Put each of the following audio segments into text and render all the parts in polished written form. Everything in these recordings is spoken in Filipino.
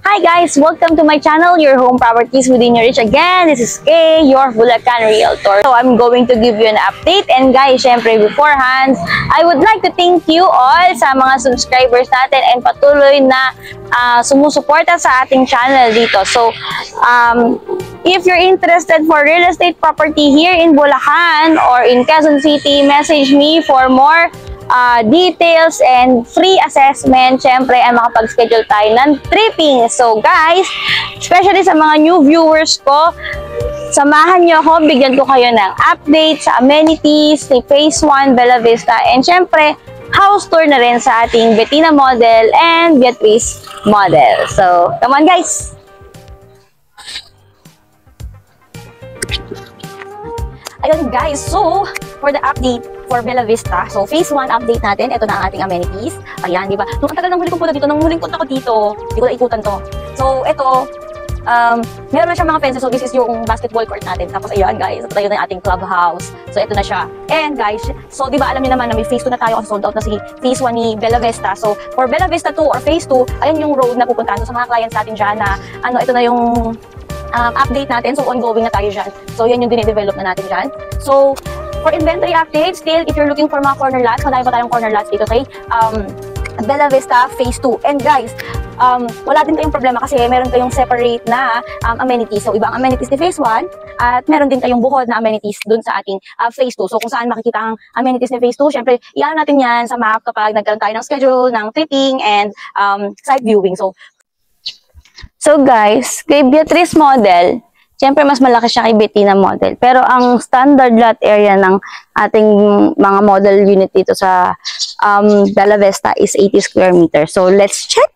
Hi guys! Welcome to my channel, Your Home Properties Within Your Reach. Again, this is Kay, your Bulacan Realtor. So I'm going to give you an update. And guys, syempre beforehand, I would like to thank you all sa mga subscribers natin and patuloy na sumusuporta sa ating channel dito. So, if you're interested for real estate property here in Bulacan or in Quezon City, message me for more details and free assessment. Syempre ay makapag-schedule tayo ng tripping. So guys, especially sa mga new viewers ko, samahan nyo ako, bigyan ko kayo ng update sa amenities ni Phase 1 Bella Vista, and syempre house tour na rin sa ating Betina model and Beatrice model. So come on guys! Ayun guys, so for the update for Bella Vista, so Phase 1 update natin, ito na ang ating amenities. Ayan, di ba? Nung ang tagal ng huli kong punta dito, nung huling punta ko dito, hindi ko na ikutan to. So ito, meron na siya mga fences, so this is yung basketball court natin. Tapos ayan guys, ito na yung ating clubhouse. So ito na siya. And guys, so di ba alam niyo naman na may Phase 2 na tayo kasi sold out na si Phase 1 ni Bella Vista. So for Bella Vista 2 or Phase 2, ayan yung road na pupuntahan. So sa mga clients natin dyan na, ito na yung update natin. So ongoing na tayo dyan. So yan yung dinedevelop na natin dyan. So for inventory updates, still if you're looking for mga corner lots, madami pa tayong corner lots dito kay Bella Vista Phase 2. And guys, wala din kayong problema kasi meron kayong separate na amenities. So ibang amenities ni Phase 1 at meron din kayong bukod na amenities dun sa ating Phase 2. So kung saan makikita ang amenities ni Phase 2, syempre iyan natin yan sa map kapag nagkaroon tayo ng schedule, ng tripping and site viewing. So guys, kay Beatrice model, siyempre mas malaki siya kay Betina model. Pero ang standard lot area ng ating mga model unit dito sa Bella Vista is 80 square meters. So let's check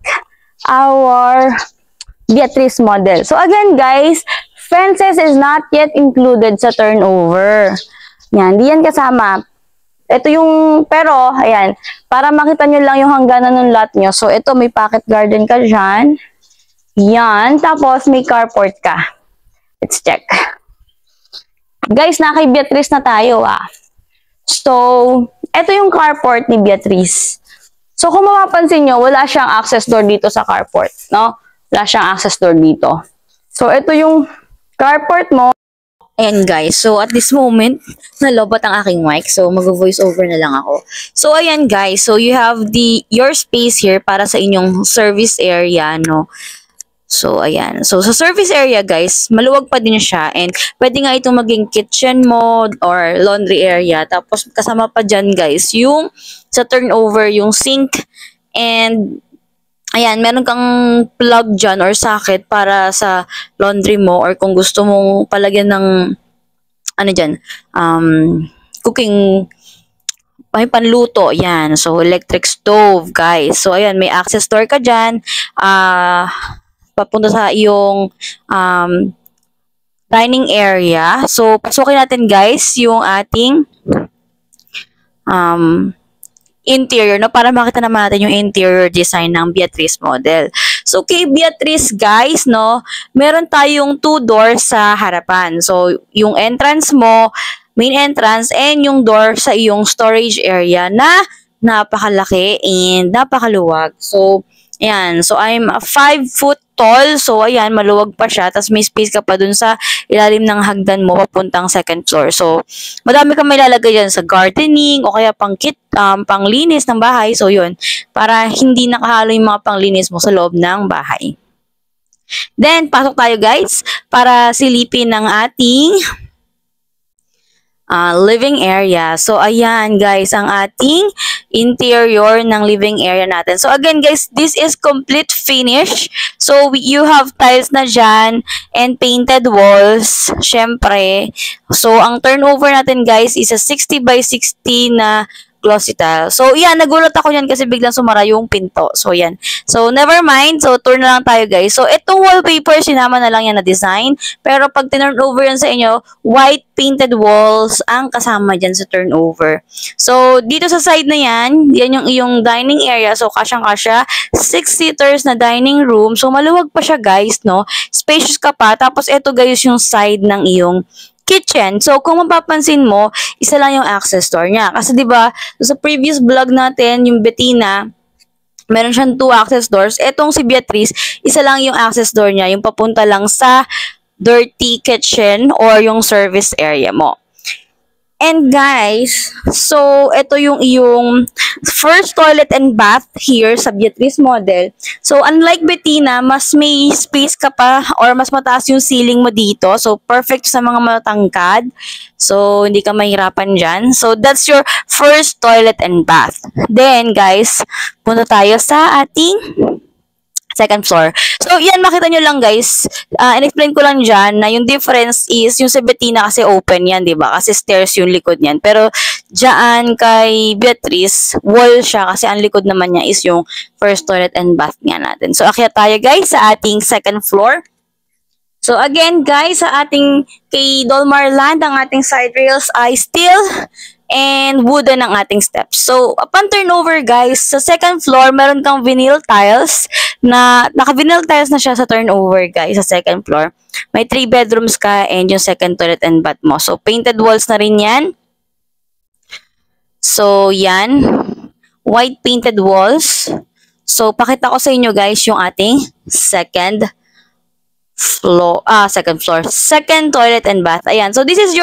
our Beatrice model. So again guys, fences is not yet included sa turnover. Yan, di yan kasama. Ito yung, pero ayan, para makita nyo lang yung hangganan ng lot nyo. So ito may pocket garden ka dyan. Yan, tapos may carport ka. Let's check. Guys, na kay Beatrice na tayo So, ito yung carport ni Beatrice. So, kung mapapansin nyo, wala siyang access door dito sa carport, no? Wala siyang access door dito. So, ito yung carport mo. Ayan guys, so at this moment, nalobat ang aking mic. So, mag-voice over na lang ako. So, ayan guys, so you have your space here para sa inyong service area, no? So, ayan. So, sa service area, guys, maluwag pa din siya. And, pwede nga itong maging kitchen mo or laundry area. Tapos, kasama pa dyan, guys, yung sa turnover, yung sink. And, ayan, meron kang plug dyan or socket para sa laundry mo. Or kung gusto mong palagyan ng, cooking, may panluto. Ayan. So, electric stove, guys. So, ayan, may access door ka dyan. Papunta sa iyong dining area. So, pasukin natin guys yung ating interior, no? Para makita naman natin yung interior design ng Beatrice model. So, kay Beatrice guys, no? Meron tayong 2 doors sa harapan. So, yung entrance mo, main entrance, and yung door sa iyong storage area na napakalaki and napakaluwag. So, ayan. So, I'm 5 foot tall. So, ayan, maluwag pa siya. Tapos, may space ka pa dun sa ilalim ng hagdan mo papuntang second floor. So, madami kang may lalagay dyan sa gardening o kaya panglinis ng bahay. So, yun. Para hindi nakahalo yung mga panglinis mo sa loob ng bahay. Then, pasok tayo guys para silipin ng ating living area. So, ayan guys, ang ating interior ng living area natin. So, again guys, this is complete finish. So, you have tiles na dyan and painted walls, syempre. So, ang turnover natin guys is a 60 by 60 na glossy tile. So, yan, nagulat ako yan kasi biglang sumara yung pinto. So, yan. So, never mind. So, tour na lang tayo, guys. So, itong wallpaper, sinama na lang yan na design. Pero, pag turnover yan sa inyo, white painted walls ang kasama dyan sa turnover. So, dito sa side na yan, yan yung iyong dining area. So, kasyang-kasya, 6 seaters na dining room. So, maluwag pa siya, guys, no? Spacious ka pa. Tapos, ito, guys, yung side ng iyong kitchen. So, kung mapapansin mo, isa lang yung access door niya. Kasi, di ba, sa previous vlog natin, yung Betina, Meron siyang 2 access doors. Etong si Beatrice, isa lang yung access door niya, yung papunta lang sa dirty kitchen or yung service area mo. And guys, so ito yung iyong first toilet and bath here sa Beatrice model. So unlike Bettina, mas may space ka pa or mas mataas yung ceiling mo dito. So perfect sa mga matangkad. So hindi ka mahirapan dyan. So that's your first toilet and bath. Then guys, punta tayo sa ating second floor. So, yan, makita nyo lang guys. In-explain ko lang dyan na yung difference is, yung sa Bettina kasi open yan, di ba? Kasi stairs yung likod niyan. Pero, dyan kay Beatrice, wall siya kasi ang likod naman niya is yung first toilet and bath nga natin. So, akyat tayo guys sa ating second floor. So, again guys, sa ating kay Dolmar Land, ang ating side rails ay steel and wooden ang ating steps. So, upon turnover guys, sa second floor, meron kang vinyl tiles na, naka-vinyl tiles na siya sa turnover guys, sa second floor. May 3 bedrooms ka and yung second toilet and bath mo. So, painted walls na rin yan. So, yan. White painted walls. So, pakita ko sa inyo guys yung ating second toilet and bath. Ayan. So, this is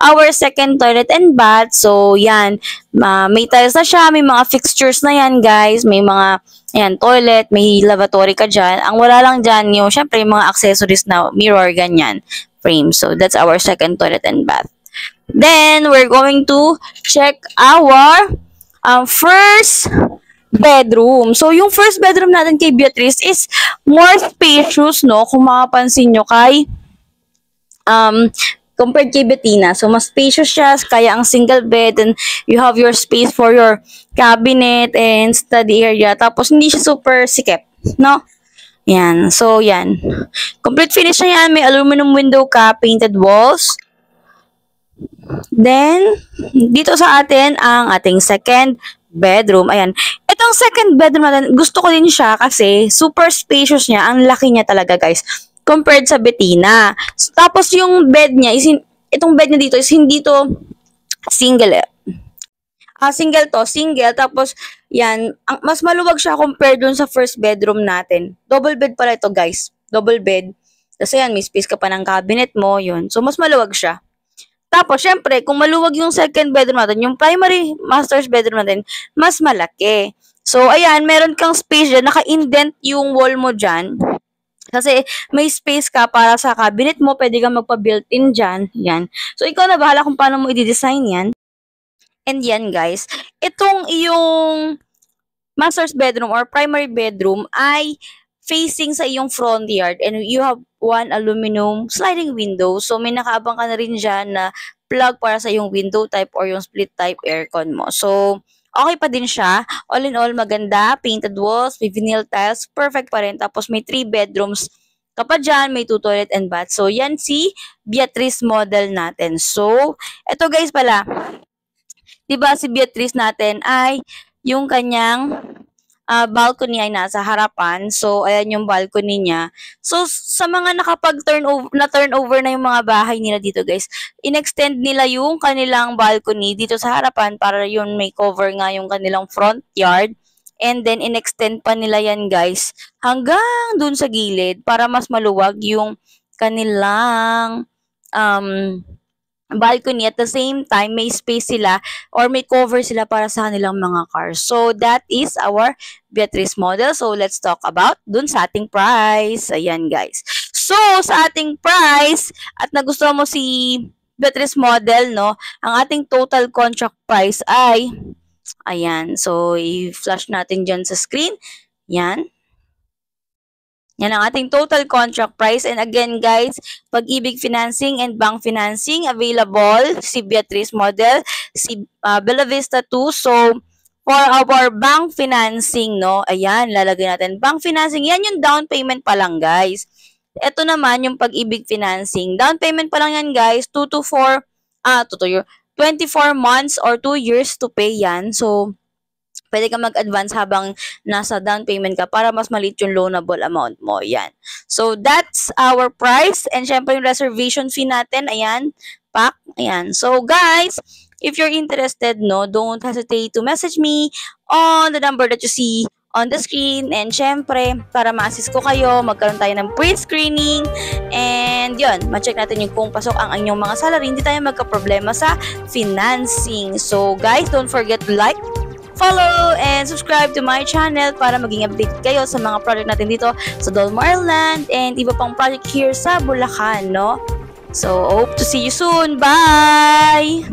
our second toilet and bath. So, yan. May tiles na siya. May mga fixtures na yan, guys. May mga, ayan, toilet. May lavatory ka dyan. Ang wala lang dyan yung, syempre, yung mga accessories na mirror, ganyan. Frame. So, that's our second toilet and bath. Then, we're going to check our first bedroom. So, yung first bedroom natin kay Beatrice is more spacious, no? Kung makapansin nyo kay compared kay Bettina. So, mas spacious siya. Kaya ang single bed and you have your space for your cabinet and study area. Tapos, hindi siya super sikip, no? Yan. So, yan. Complete finish na yan. May aluminum window ka, painted walls. Then, dito sa atin ang ating second bedroom. Ayan. Itong second bedroom natin, gusto ko din siya kasi super spacious niya. Ang laki niya talaga, guys. Compared sa Bettina. So, tapos yung bed niya, itong bed niya dito is hindi to single. Single. Tapos, yan, mas maluwag siya compared dun sa first bedroom natin. Double bed pala ito, guys. Double bed. Kasi yan, may space ka pa ng cabinet mo, yun. So, mas maluwag siya. Tapos, syempre, kung maluwag yung second bedroom natin, yung primary master's bedroom natin, mas malaki. So, ayan, meron kang space dyan. Naka-indent yung wall mo dyan. Kasi may space ka para sa cabinet mo. Pwede kang magpa-built-in dyan. Yan. So, ikaw na bahala kung paano mo i-design yan. And yan, guys. Itong iyong master's bedroom or primary bedroom ay facing sa iyong front yard and you have one aluminum sliding window. So, may nakaabang ka na rin dyan na plug para sa iyong window type or yung split type aircon mo. So, okay pa din siya. All in all, maganda. Painted walls, may vinyl tiles. Perfect pa rin. Tapos, may 3 bedrooms ka pa dyan. May 2 toilet and bath. So, yan si Beatrice model natin. So, eto guys pala. Diba si Beatrice natin ay yung kanyang balcony ay nasa harapan. So, ayan yung balcony niya. So, sa mga turnover na yung mga bahay nila dito, guys, in-extend nila yung kanilang balcony dito sa harapan para yun may cover nga yung kanilang front yard. And then, in-extend pa nila yan, guys, hanggang dun sa gilid para mas maluwag yung kanilang balcony. At the same time, may space sila or may cover sila para sa kanilang mga cars. So, that is our Beatrice model. So, let's talk about dun sa ating price. Ayan, guys. So, sa ating price, at nagustuhan mo si Beatrice model, no, ang ating total contract price ay, ayan. So, i-flash natin dyan sa screen. Yan. Yan ang ating total contract price. And again, guys, Pag-ibig Financing and Bank Financing available, si Beatrice model, si Bella Vista 2. So, for our bank financing, no, ayan, lalagay natin. Bank financing, yan yung down payment pa lang, guys. Ito naman yung Pag-ibig Financing. Down payment pa lang yan, guys. 24 months or 2 years to pay yan. So, pwede ka mag-advance habang nasa down payment ka para mas maliit yung loanable amount mo. Yan. So, that's our price. And syempre yung reservation fee natin, ayan, pak, ayan. So, guys, if you're interested, no, don't hesitate to message me on the number that you see on the screen. And syempre, para ma-assist ko kayo, magkaroon tayo ng pre-screening. And yun, ma-check natin yung kung pasok ang inyong mga salary, hindi tayo magka-problema sa financing. So guys, don't forget to like, follow, and subscribe to my channel para maging update kayo sa mga project natin dito sa Dolmar Land and iba pang project here sa Bulacan, no? So, hope to see you soon. Bye!